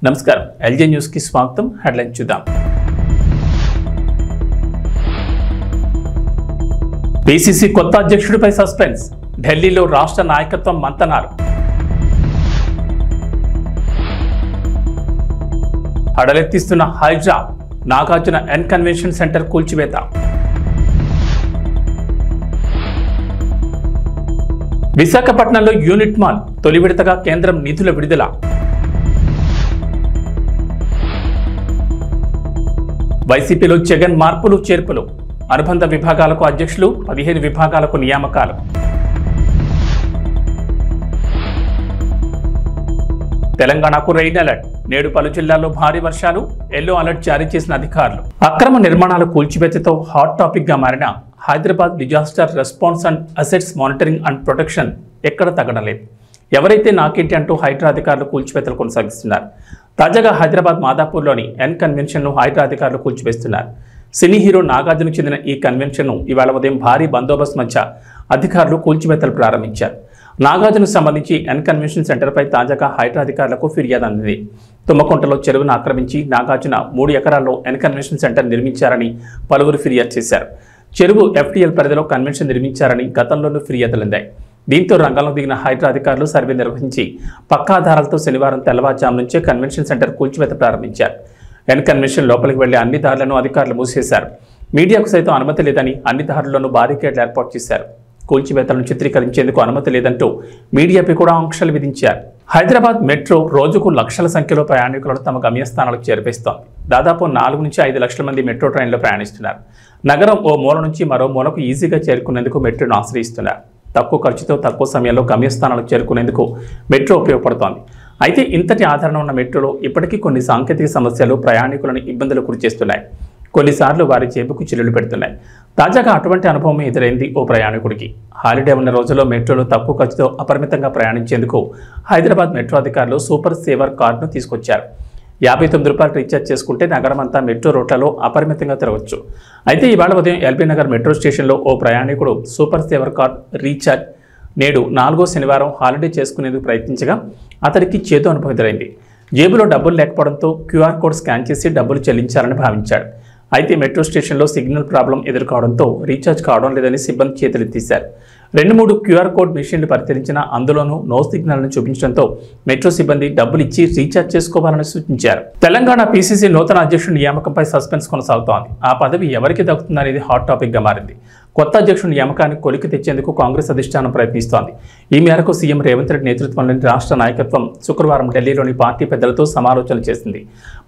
నమస్కారం LJ news కి స్వాగతం. హెడ్లైన్ చూద్దాం. పిసిసి కొత్త అధ్యక్షుడిపై సస్పెన్స్. ఢిల్లీలో రాష్ట్ర నాయకత్వం మంతనాలు. హడలెత్తిస్తున్న Hydraa. Nagarjuna N convention centre కూల్చివేత. విశాఖపట్నంలో యూనిట్ మాల్ తొలి విడతగా కేంద్రం నిధుల విడుదల. వైసీపీలో జగన్ మార్పులు చేర్పులు. అనుబంధ విభాగాలకు అధ్యక్షులు, 15 విభాగాలకు నియామకాలు. తెలంగాణకు రెయిన్ అలర్ట్. నేడు పలు జిల్లాల్లో భారీ వర్షాలు. ఎల్లో అలర్ట్ జారీ చేసిన అధికారులు. అక్రమ నిర్మాణాల కూల్చివేతతో హాట్ టాపిక్ గా మారిన Hyderabad disaster response and assets monitoring and protection ఎక్కడ తగ్గడలేదు. ఎవరైతే నాకేంటి అంటూ హైడ్రా అధికారులు కూల్చివేతలు కొనసాగిస్తున్నారు. తాజాగా హైదరాబాద్ మాదాపూర్లోని ఎన్ కన్వెన్షన్ను హైడ్రా అధికారులు కూల్చివేస్తున్నారు. సినీ హీరో నాగార్జునకు చెందిన ఈ కన్వెన్షన్ను ఇవాళ ఉదయం భారీ బందోబస్తు మధ్య అధికారులు కూల్చివేతలు ప్రారంభించారు. నాగార్జునకు సంబంధించి ఎన్ కన్వెన్షన్ సెంటర్పై తాజాగా హైడ్రా అధికారులకు ఫిర్యాదు అందింది. తుమ్మకుంటలో చెరువును ఆక్రమించి నాగార్జున 3 ఎకరాల్లో ఎన్ కన్వెన్షన్ సెంటర్ నిర్మించారని పలువురు ఫిర్యాదు చేశారు. చెరువు ఎఫ్టీఎల్ పరిధిలో కన్వెన్షన్ నిర్మించారని గతంలోనూ ఫిర్యాదులందాయి. దీంతో రంగంలో దిగిన హైడ్రా అధికారులు సర్వే నిర్వహించి పక్కా ఆధారాలతో శనివారం తెల్లవారుజాము నుంచే కన్వెన్షన్ సెంటర్ కూల్చివేత ప్రారంభించారు. ఎన్ కన్వెన్షన్ లోపలికి వెళ్లే అన్ని దారులను అధికారులు మూసేశారు. మీడియాకు సైతం అనుమతి లేదని అన్ని దారుల్లోనూ బారికేడ్లు ఏర్పాటు చేశారు. కూల్చివేతలను చిత్రీకరించేందుకు అనుమతి లేదంటూ మీడియాపై కూడా ఆంక్షలు విధించారు. హైదరాబాద్ మెట్రో రోజుకు లక్షల సంఖ్యలో ప్రయాణికులను తమ గమ్యస్థానాలకు చేర్పిస్తోంది. దాదాపు 4 నుంచి 5 లక్షల మంది మెట్రో ట్రైన్లో ప్రయాణిస్తున్నారు. నగరం ఓ మూల నుంచి మరో మూలకు ఈజీగా చేరుకునేందుకు మెట్రోను ఆశ్రయిస్తున్నారు. తక్కువ ఖర్చుతో తక్కువ సమయంలో గమ్యస్థానాలకు చేరుకునేందుకు మెట్రో ఉపయోగపడుతోంది. అయితే ఇంతటి ఆదరణ ఉన్న మెట్రోలో ఇప్పటికీ కొన్ని సాంకేతిక సమస్యలు ప్రయాణికులను ఇబ్బందులు గురిచేస్తున్నాయి. కొన్నిసార్లు వారి జేబుకు చిల్లులు పెడుతున్నాయి. తాజాగా అటువంటి అనుభవం ఎదురైంది ఓ ప్రయాణికుడికి. హాలిడే ఉన్న రోజుల్లో మెట్రోలో తక్కువ ఖర్చుతో అపరిమితంగా ప్రయాణించేందుకు హైదరాబాద్ మెట్రో అధికారులు సూపర్ సేవర్ కార్డును తీసుకొచ్చారు. 59 రూపాయలు రీఛార్జ్ చేసుకుంటే నగరం అంతా మెట్రో రూట్లలో అపరిమితంగా తిరగవచ్చు. అయితే ఇవాళ ఉదయం ఎల్బీ నగర్ మెట్రో స్టేషన్లో ఓ ప్రయాణికుడు సూపర్ సేవర్ కార్డ్ రీఛార్జ్ నేడు 4వ శనివారం హాలిడే చేసుకునేందుకు ప్రయత్నించగా అతడికి చేదు అనుభవం ఎదురైంది. జేబులో డబ్బులు లేకపోవడంతో క్యూఆర్ కోడ్ స్కాన్ చేసి డబ్బులు చెల్లించాలని భావించాడు. అయితే మెట్రో స్టేషన్లో సిగ్నల్ ప్రాబ్లం ఎదుర్కోవడంతో రీఛార్జ్ కావడం లేదని సిబ్బంది చేతులెత్తేశారు. 2-3 క్యూఆర్ కోడ్ మెషిన్లు పరిశీలించిన అందులోనూ నో సిగ్నల్ను చూపించడంతో మెట్రో సిబ్బంది డబ్బులు ఇచ్చి రీఛార్జ్ చేసుకోవాలని సూచించారు. తెలంగాణ పిసిసి నూతన అధ్యక్షుడి నియామకంపై సస్పెన్స్ కొనసాగుతోంది. ఆ పదవి ఎవరికి దక్కుతుందనేది హాట్ టాపిక్గా మారింది. కొత్త అధ్యక్షుడి నియామకాన్ని కొలికి తెచ్చేందుకు కాంగ్రెస్ అధిష్టానం ప్రయత్నిస్తోంది. ఈ మేరకు సీఎం రేవంత్ రెడ్డి నేతృత్వంలోని రాష్ట్ర నాయకత్వం శుక్రవారం ఢిల్లీలోని పార్టీ పెద్దలతో సమాలోచనలు చేసింది.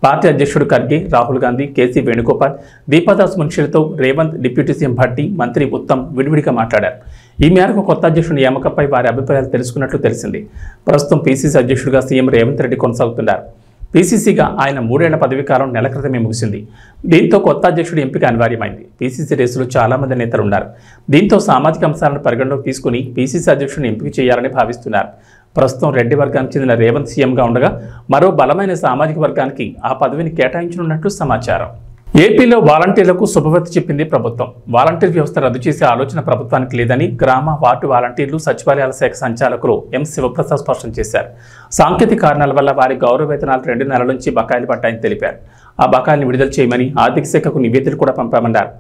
పార్టీ అధ్యక్షుడు ఖర్గే, రాహుల్ గాంధీ, కేసీ వేణుగోపాల్, దీపాదాస్ మున్షిలతో రేవంత్, డిప్యూటీ సీఎం భట్టి, మంత్రి ఉత్తమ్ విడివిడిగా మాట్లాడారు. ఈ మేరకు కొత్త అధ్యక్షుడి నియామకంపై వారి అభిప్రాయాలు తెలుసుకున్నట్లు తెలిసింది. ప్రస్తుతం పిసిసి అధ్యక్షుడిగా సీఎం రేవంత్ రెడ్డి కొనసాగుతున్నారు. పిసిసిగా ఆయన 3 ఏళ్ల పదవీ కాలం నెల క్రితమే ముగిసింది. దీంతో కొత్త అధ్యక్షుడి ఎంపిక అనివార్యమైంది. పిసిసి రేసులో చాలా మంది నేతలు ఉన్నారు. దీంతో సామాజిక అంశాలను పరిగణలోకి తీసుకుని పిసిసి అధ్యక్షుడిని ఎంపిక చేయాలని భావిస్తున్నారు. ప్రస్తుతం రెడ్డి వర్గానికి చెందిన రేవంత్ సీఎంగా ఉండగా మరో బలమైన సామాజిక వర్గానికి ఆ పదవిని కేటాయించనున్నట్లు సమాచారం. ఏపీలో వాలంటీర్లకు శుభవార్త చెప్పింది ప్రభుత్వం. వాలంటీర్ వ్యవస్థ రద్దు చేసే ఆలోచన ప్రభుత్వానికి లేదని గ్రామ వార్డు వాలంటీర్లు, సచివాలయాల శాఖ సంచాలకులు ఎం శివప్రసాద్ స్పష్టం చేశారు. సాంకేతిక కారణాల వల్ల వారి గౌరవ వేతనాలు 2 నెలల నుంచి బకాయిలు పడ్డాయని తెలిపారు. ఆ బకాయిల్ని విడుదల చేయమని ఆర్థిక శాఖకు నివేదికలు కూడా పంపామన్నారు.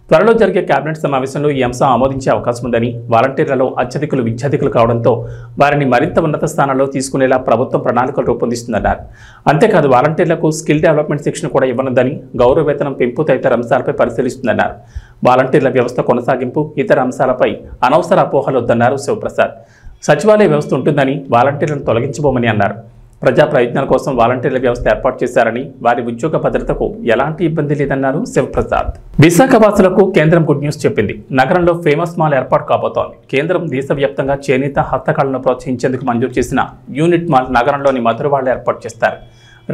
త్వరలో జరిగే కేబినెట్ సమావేశంలో ఈ అంశం ఆమోదించే అవకాశం ఉందని, వాలంటీర్లలో అత్యధికులు విద్యార్థికులు కావడంతో వారిని మరింత ఉన్నత స్థానాల్లో తీసుకునేలా ప్రభుత్వం ప్రణాళికలు రూపొందిస్తుందన్నారు. అంతేకాదు వాలంటీర్లకు స్కిల్ డెవలప్మెంట్ శిక్షణ కూడా ఇవ్వనుందని, గౌరవ వేతనం పెంపు తదితర అంశాలపై పరిశీలిస్తుందన్నారు. వాలంటీర్ల వ్యవస్థ కొనసాగింపు, ఇతర అంశాలపై అనవసర అపోహలు వద్దన్నారు శివప్రసాద్. సచివాలయ వ్యవస్థ ఉంటుందని, వాలంటీర్లను తొలగించబోమని అన్నారు. ప్రజా ప్రయోజనాల కోసం వాలంటీర్ల వ్యవస్థ ఏర్పాటు చేశారని, వారి ఉద్యోగ భద్రతకు ఎలాంటి ఇబ్బంది లేదన్నారు శివప్రసాద్. విశాఖవాసులకు కేంద్రం గుడ్ న్యూస్ చెప్పింది. నగరంలో ఫేమస్ మాల్ ఏర్పాటు కాబోతోంది. కేంద్రం దేశవ్యాప్తంగా చేనేత హస్తకళను ప్రోత్సహించేందుకు మంజూరు చేసిన యూనిట్ మాల్ నగరంలోని మధురవాడలో ఏర్పాటు చేస్తారు.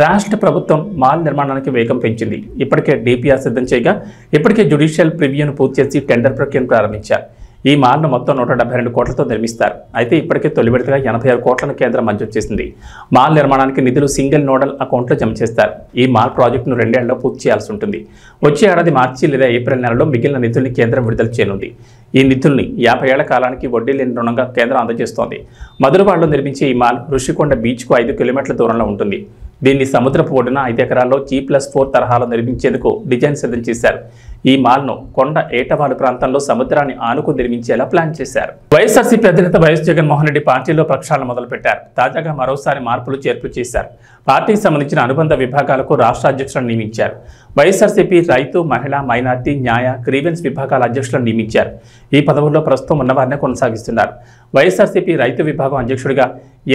రాష్ట్ర ప్రభుత్వం మాల్ నిర్మాణానికి వేగం పెంచింది. ఇప్పటికే డిపిఆర్ సిద్ధం చేయగా ఇప్పటికే జ్యుడిషియల్ ప్రివ్యూను పూర్తి చేసి టెండర్ ప్రక్రియను ప్రారంభించారు. ఈ మాల్ను మొత్తం 172 కోట్లతో నిర్మిస్తారు. అయితే ఇప్పటికే తొలి విడతగా 86 కోట్లను కేంద్రం మంజూరు చేసింది. మాల్ నిర్మాణానికి నిధులు సింగిల్ నోడల్ అకౌంట్లో జమ చేస్తారు. ఈ మాల్ ప్రాజెక్టును 2 ఏళ్లలో పూర్తి చేయాల్సి ఉంటుంది. వచ్చే ఏడాది మార్చి లేదా ఏప్రిల్ నెలలో మిగిలిన నిధుల్ని కేంద్రం విడుదల చేయనుంది. ఈ నిధుల్ని 50 ఏళ్ల కాలానికి వడ్డీ లేని రుణంగా కేంద్రం అందజేస్తోంది. మధురవాడలో నిర్మించే ఈ మాల్ ఋషికొండ బీచ్కు 5 కిలోమీటర్ల దూరంలో ఉంటుంది. దీన్ని సముద్రపు ఒడ్డున 5 ఎకరాల్లో G+4 తరహాలో నిర్మించేందుకు డిజైన్ సిద్ధం చేశారు. ఈ మాల్ను కొండ ఏటవాలు ప్రాంతంలో సముద్రాన్ని ఆనుకుని నిర్మించేలా ప్లాన్ చేశారు. వైఎస్ఆర్సీపీ అధినేత వైఎస్ జగన్మోహన్ రెడ్డి పార్టీలో ప్రక్షాళన మొదలుపెట్టారు. తాజాగా మరోసారి మార్పులు చేర్పులు చేశారు. పార్టీకి సంబంధించిన అనుబంధ విభాగాలకు రాష్ట్ర అధ్యక్షులను నియమించారు. వైఎస్ఆర్సీపీ రైతు, మహిళా, మైనార్టీ, న్యాయ, గ్రీవెన్స్ విభాగాల అధ్యక్షులను నియమించారు. ఈ పదవుల్లో ప్రస్తుతం ఉన్నవారినే కొనసాగిస్తున్నారు. వైఎస్ఆర్సీపీ రైతు విభాగం అధ్యక్షుడిగా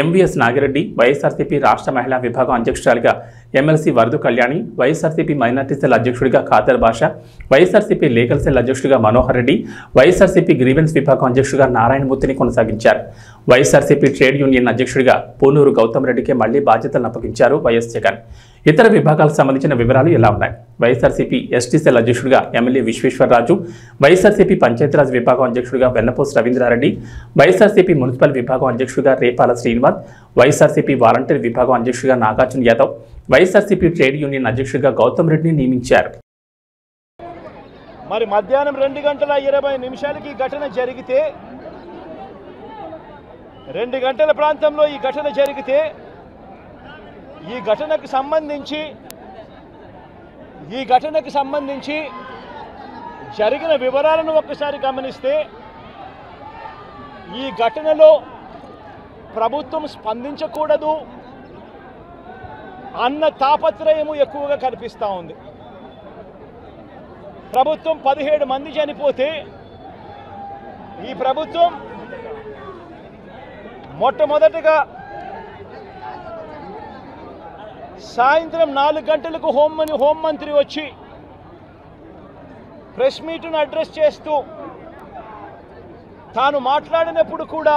ఎంవీఎస్ నాగిరెడ్డి, వైఎస్ఆర్సీపీ రాష్ట్ర మహిళా విభాగం అధ్యక్షురాలిగా MLC Varadu Kalyani, YSRCP minority cell అధ్యక్షుడిగా ఖాదర్ బాషా, వైఎస్ఆర్సీపీ లీగల్ సెల్ అధ్యక్షుడిగా మనోహర్ రెడ్డి, వైఎస్ఆర్సీపీ గ్రీవెన్స్ విభాగం అధ్యక్షుడిగా నారాయణమూర్తిని కొనసాగించారు. వైఎస్ఆర్సీపీ ట్రేడ్ యూనియన్ అధ్యక్షుడిగా పూనూరు గౌతమ్ రెడ్డికి మళ్లీ బాధ్యతలను అప్పగించారు వైఎస్ జగన్. ఇతర విభాగాలకు సంబంధించిన వివరాలు ఇలా ఉన్నాయి. వైఎస్ఆర్సీపీ ఎస్టీ సెల్ అధ్యక్షుడిగా ఎమ్మెల్యే విశ్వేశ్వరరాజు, వైఎస్ఆర్సీపీ పంచాయతీరాజ్ విభాగం అధ్యక్షుడిగా వెన్నపోస్ రవీంద్రారెడ్డి, వైఎస్ఆర్సీపీ మున్సిపల్ విభాగం అధ్యక్షుడిగా రేపాల శ్రీనివాస్, వైఎస్ఆర్సీపీ వాలంటీర్ విభాగం అధ్యక్షుడిగా నాగార్జున యాదవ్, వైఎస్ఆర్సీపీ ట్రేడ్ యూనియన్ అధ్యక్షుడిగా గౌతమ్ రెడ్డిని నియమించారు. మరి మధ్యాహ్నం 2:20 ఘటన జరిగితే 2 గంటల ప్రాంతంలో ఈ ఘటన జరిగితే ఈ ఘటనకు సంబంధించి జరిగిన వివరాలను ఒక్కసారి గమనిస్తే ఈ ఘటనలో ప్రభుత్వం స్పందించకూడదు అన్న తాపత్రయము ఎక్కువగా కనిపిస్తూ ఉంది. ప్రభుత్వం 17 మంది చనిపోతే ఈ ప్రభుత్వం మొట్టమొదటగా సాయంత్రం 4 గంటలకు హోంమంత్రి వచ్చి ప్రెస్ మీట్ను అడ్రస్ చేస్తూ తాను మాట్లాడినప్పుడు కూడా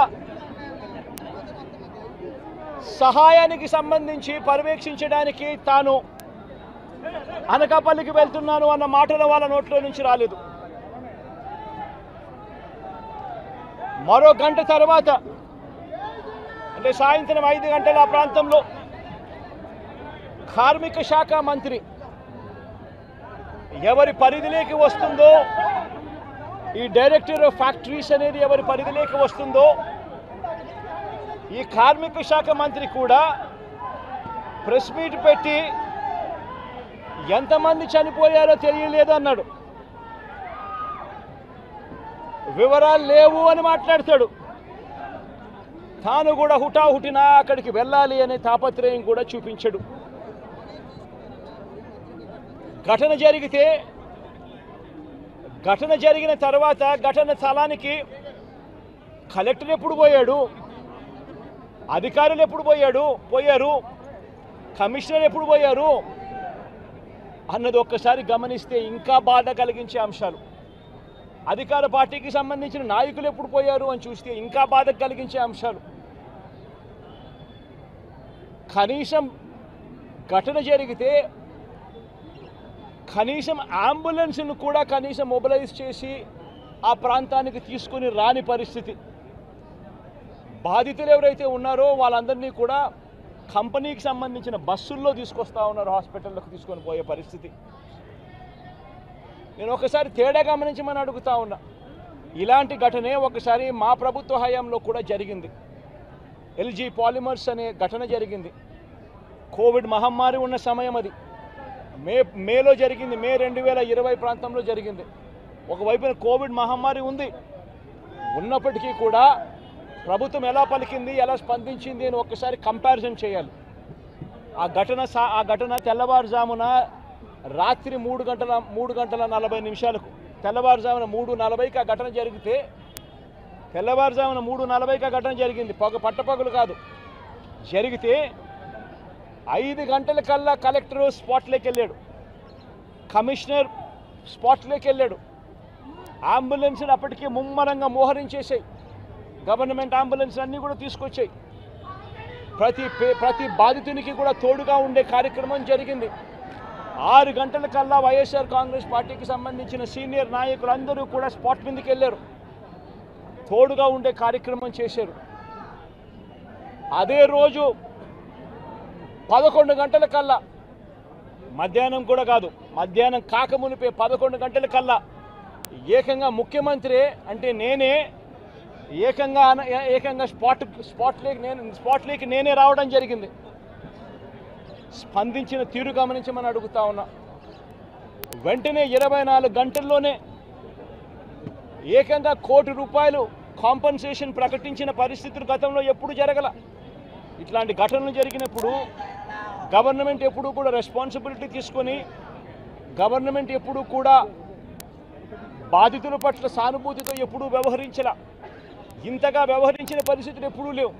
సహాయానికి సంబంధించి పర్యవేక్షించడానికి తాను అనకాపల్లికి వెళ్తున్నాను అన్న మాటలు వాళ్ళ నోట్లో నుంచి రాలేదు. మరో గంట తర్వాత అంటే సాయంత్రం 5 గంటల ఆ ప్రాంతంలో కార్మిక శాఖ మంత్రి ఎవరి పరిధిలోకి వస్తుందో, ఈ డైరెక్టర్ ఆఫ్ ఫ్యాక్టరీస్ అనేది ఎవరి పరిధిలోకి వస్తుందో, ఈ కార్మిక శాఖ మంత్రి కూడా ప్రెస్ మీట్ పెట్టి ఎంతమంది చనిపోయారో తెలియలేదు అన్నాడు. వివరాలు లేవు అని మాట్లాడతాడు. తాను కూడా హుటాహుటిన అక్కడికి వెళ్ళాలి అనే తాపత్రయం కూడా చూపించడు. ఘటన జరిగిన తర్వాత ఘటన స్థలానికి కలెక్టర్ ఎప్పుడు పోయాడు, అధికారులు ఎప్పుడు పోయారు, కమిషనర్ ఎప్పుడు పోయారు అన్నది ఒక్కసారి గమనిస్తే ఇంకా బాధ కలిగించే అంశాలు. అధికార పార్టీకి సంబంధించిన నాయకులు ఎప్పుడు పోయారు అని చూస్తే ఇంకా బాధ కలిగించే అంశాలు. కనీసం ఘటన జరిగితే కనీసం అంబులెన్స్ను కూడా కనీసం మొబిలైజ్ చేసి ఆ ప్రాంతానికి తీసుకుని రాని పరిస్థితి. బాధితులు ఎవరైతే ఉన్నారో వాళ్ళందరినీ కూడా కంపెనీకి సంబంధించిన బస్సుల్లో తీసుకొస్తా ఉన్నారు, హాస్పిటల్లోకి తీసుకొని పోయే పరిస్థితి. నేను ఒకసారి తేడా గమనించమని అడుగుతా ఉన్నా. ఇలాంటి ఘటనే ఒకసారి మా ప్రభుత్వ హయాంలో కూడా జరిగింది. ఎల్జీ పాలిమర్స్ అనే ఘటన జరిగింది. కోవిడ్ మహమ్మారి ఉన్న సమయం అది. మేలో జరిగింది. మే 2020 ప్రాంతంలో జరిగింది. ఒకవైపున కోవిడ్ మహమ్మారి ఉన్నప్పటికీ కూడా ప్రభుత్వం ఎలా పలికింది, ఎలా స్పందించింది అని ఒక్కసారి కంపారిజన్ చేయాలి. ఆ ఘటన తెల్లవారుజామున రాత్రి 3:40 తెల్లవారుజామున 3:40కి ఆ ఘటన జరిగితే తెల్లవారుజామున 3:40కి ఆ ఘటన జరిగింది. పట్టపగలు కాదు. జరిగితే 5 గంటలకల్లా కలెక్టర్ స్పాట్లోకి వెళ్ళాడు, కమిషనర్ స్పాట్లోకి వెళ్ళాడు. అంబులెన్స్ని అప్పటికే ముమ్మరంగా మోహరించేసాయి. గవర్నమెంట్ అంబులెన్స్ అన్నీ కూడా తీసుకొచ్చాయి. ప్రతి బాధితునికి కూడా తోడుగా ఉండే కార్యక్రమం జరిగింది. 6 గంటలకల్లా వైఎస్ఆర్ కాంగ్రెస్ పార్టీకి సంబంధించిన సీనియర్ నాయకులందరూ కూడా స్పాట్ మీదకి వెళ్ళారు, తోడుగా ఉండే కార్యక్రమం చేశారు. అదే రోజు 11 గంటలకల్లా, మధ్యాహ్నం కూడా కాదు, మధ్యాహ్నం కాకమునిపే 11 గంటలకల్లా ఏకంగా ముఖ్యమంత్రి అంటే నేనే ఏకంగా స్పాట్లోకి నేనే రావడం జరిగింది. స్పందించిన తీరు గమనించమని అడుగుతా ఉన్నా. వెంటనే 24 గంటల్లోనే ఏకంగా ₹1 కోటి కాంపన్సేషన్ ప్రకటించిన పరిస్థితులు గతంలో ఎప్పుడు జరగల. ఇట్లాంటి ఘటనలు జరిగినప్పుడు గవర్నమెంట్ ఎప్పుడూ కూడా రెస్పాన్సిబిలిటీ తీసుకొని గవర్నమెంట్ ఎప్పుడూ కూడా బాధితుల పట్ల సానుభూతితో ఎప్పుడూ వ్యవహరించలా. ఇంతగా వ్యవహరించిన పరిస్థితులు ఎప్పుడూ లేవు.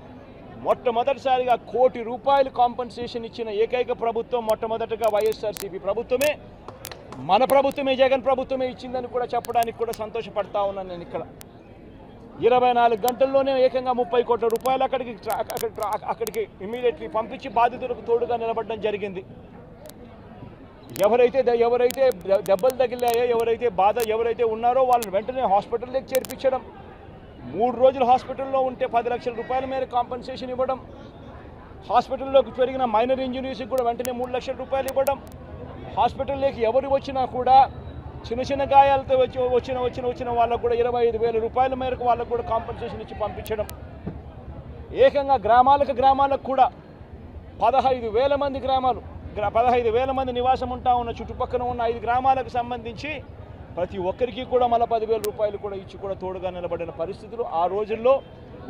మొట్టమొదటిసారిగా ₹1 కోటి కాంపన్సేషన్ ఇచ్చిన ఏకైక ప్రభుత్వం మొట్టమొదటిగా వైఎస్ఆర్సీపీ ప్రభుత్వమే, మన ప్రభుత్వమే, జగన్ ప్రభుత్వమే ఇచ్చిందని కూడా చెప్పడానికి కూడా సంతోషపడతా ఉన్నాను నేను. ఇక్కడ 24 గంటల్లోనే ఏకంగా ₹30 కోట్ల అక్కడికి ఇమీడియట్లీ పంపించి బాధితులకు తోడుగా నిలబడడం జరిగింది. ఎవరైతే దెబ్బలు తగిలాయో, ఎవరైతే ఉన్నారో వాళ్ళని వెంటనే హాస్పిటల్లోకి చేర్పించడం, 3 రోజులు హాస్పిటల్లో ఉంటే ₹10 లక్షల మేర కాంపన్సేషన్ ఇవ్వడం, హాస్పిటల్లోకి జరిగిన మైనర్ ఇంజురీస్కి కూడా వెంటనే ₹3 లక్షలు ఇవ్వడం, హాస్పిటల్లోకి ఎవరు వచ్చినా కూడా చిన్న గాయాలతో వచ్చిన వాళ్ళకు కూడా ₹25,000 మేరకు వాళ్ళకు కూడా కాంపన్సేషన్ ఇచ్చి పంపించడం, ఏకంగా గ్రామాలకు కూడా 15,000 మంది 15,000 మంది నివాసం ఉంటా ఉన్న చుట్టుపక్కల ఉన్న 5 గ్రామాలకు సంబంధించి ప్రతి ఒక్కరికి కూడా మళ్ళీ ₹10,000 కూడా ఇచ్చి కూడా తోడుగా నిలబడిన పరిస్థితులు ఆ రోజుల్లో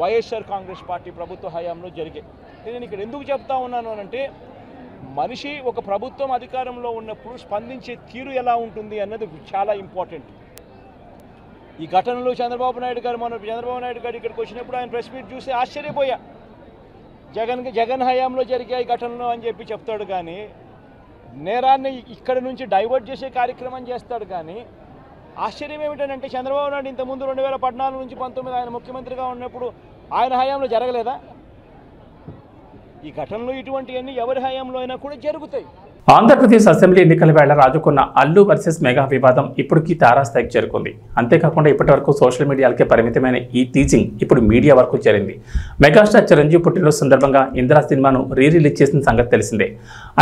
వైఎస్ఆర్ కాంగ్రెస్ పార్టీ ప్రభుత్వ హయాంలో జరిగాయి. నేను ఇక్కడ ఎందుకు చెప్తా ఉన్నాను అంటే, మనిషి ఒక ప్రభుత్వం అధికారంలో ఉన్నప్పుడు స్పందించే తీరు ఎలా ఉంటుంది అన్నది చాలా ఇంపార్టెంట్. ఈ ఘటనలో చంద్రబాబు నాయుడు గారు ఇక్కడికి వచ్చినప్పుడు ఆయన ప్రెస్ మీట్ చూసి ఆశ్చర్యపోయా. జగన్ హయాంలో జరిగాయి ఘటనలు అని చెప్పి చెప్తాడు, కానీ నేరాన్ని ఇక్కడ నుంచి డైవర్ట్ చేసే కార్యక్రమం చేస్తాడు. కానీ ఆశ్చర్యం ఏమిటంటే, చంద్రబాబు నాయుడు ఇంతకుముందు 2014 నుంచి 19 ఆయన ముఖ్యమంత్రిగా ఉన్నప్పుడు ఆయన హయాంలో జరగలేదా? ఈ ఘటనలు ఇటువంటివన్నీ ఎవరి హయాంలో అయినా కూడా జరుగుతాయి. ఆంధ్రప్రదేశ్ అసెంబ్లీ ఎన్నికల వేళ రాజుకున్న అల్లు వర్సెస్ మెగా వివాదం ఇప్పటికీ తారాస్థాయికి చేరుకుంది. అంతేకాకుండా ఇప్పటివరకు సోషల్ మీడియాలకే పరిమితమైన ఈ టీజింగ్ ఇప్పుడు మీడియా వరకు చేరింది. మెగాస్టార్ చిరంజీవి పుట్టినరోజు సందర్భంగా ఇందిరా సినిమాను రిలీజ్ చేసిన సంగతి తెలిసిందే.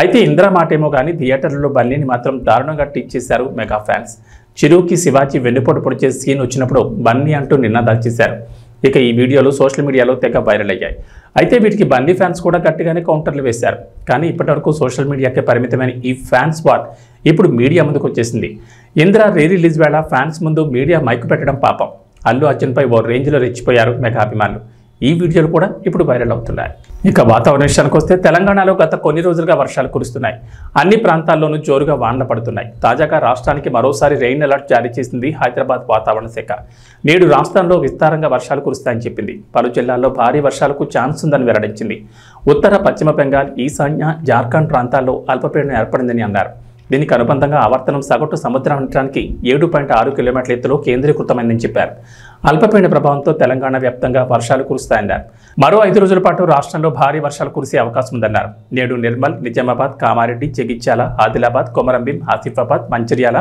అయితే ఇందిరా మాటేమో కానీ థియేటర్లలో బన్నీని మాత్రం దారుణంగా టీచ్ చేశారు మెగా ఫ్యాన్స్. చిరుకి శివాజీ వెన్నుపోటు పొడిచే సీన్ వచ్చినప్పుడు బన్నీ అంటూ నినాదాలు చేశారు. ఇక ఈ వీడియోలు సోషల్ మీడియాలో తెగ వైరల్ అయ్యాయి. అయితే వీటికి బన్నీ ఫ్యాన్స్ కూడా గట్టిగానే కౌంటర్లు వేశారు. కానీ ఇప్పటివరకు సోషల్ మీడియాకే పరిమితమైన ఈ ఫ్యాన్స్ వార్ ఇప్పుడు మీడియా ముందుకు వచ్చేసింది. ఇందిరా రిలీజ్ వేళ ఫ్యాన్స్ ముందు మీడియా మైకు పెట్టడం పాపం. అల్లు అర్జున్పై ఓ రేంజ్లో రెచ్చిపోయారు మెగా అభిమానులు. ఈ వీడియోలు కూడా ఇప్పుడు వైరల్ అవుతున్నాయి. ఇక వాతావరణ విషయానికి వస్తే తెలంగాణలో గత కొన్ని రోజులుగా వర్షాలు కురుస్తున్నాయి. అన్ని ప్రాంతాల్లోనూ జోరుగా వానలు పడుతున్నాయి. తాజాగా రాష్ట్రానికి మరోసారి రెయిన్ అలర్ట్ జారీ చేసింది హైదరాబాద్ వాతావరణ శాఖ. నేడు రాష్ట్రంలో విస్తారంగా వర్షాలు కురుస్తాయని చెప్పింది. పలు జిల్లాల్లో భారీ వర్షాలకు ఛాన్స్ ఉందని వెల్లడించింది. ఉత్తర పశ్చిమ బెంగాల్, ఈశాన్య, జార్ఖండ్ ప్రాంతాల్లో అల్పపీడనం ఏర్పడిందని అన్నారు. దీనికి అనుబంధంగా ఆవర్తనం సగటు సముద్రానికి 7.6 కిలోమీటర్ల ఎత్తులో కేంద్రీకృతమైందని చెప్పారు. అల్పపీడన ప్రభావంతో తెలంగాణ వ్యాప్తంగా వర్షాలు కురుస్తాయన్నారు. మరో 5 రోజుల పాటు రాష్ట్రంలో భారీ వర్షాలు కురిసే అవకాశం ఉందన్నారు. నేడు నిర్మల్, నిజామాబాద్, కామారెడ్డి, జగిత్యాల, ఆదిలాబాద్, కొమరంభీం, ఆసిఫాబాద్, మంచిర్యాల,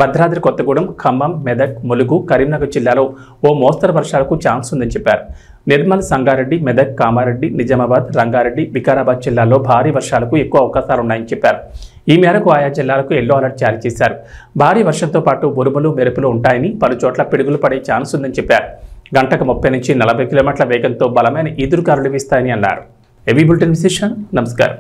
భద్రాద్రి కొత్తగూడెం, ఖమ్మం, మెదక్, ములుగు, కరీంనగర్ జిల్లాలో ఓ మోస్తరు వర్షాలకు ఛాన్స్ ఉందని చెప్పారు. నిర్మల్, సంగారెడ్డి, మెదక్, కామారెడ్డి, నిజామాబాద్, రంగారెడ్డి, వికారాబాద్ జిల్లాల్లో భారీ వర్షాలకు ఎక్కువ అవకాశాలున్నాయని చెప్పారు. ఈ మేరకు ఆయా జిల్లాలకు ఎల్లో అలర్ట్ జారీ చేశారు. భారీ వర్షంతో పాటు ఉరుములు, మెరుపులు ఉంటాయని, పలు చోట్ల పిడుగులు పడే ఛాన్స్ ఉందని చెప్పారు. గంటకు 30 నుంచి 40 కిలోమీటర్ల వేగంతో బలమైన ఈదురుగాలులు వీస్తాయని అన్నారు. ఏబీ బులెటిన్ విశేషాలు. నమస్కారం.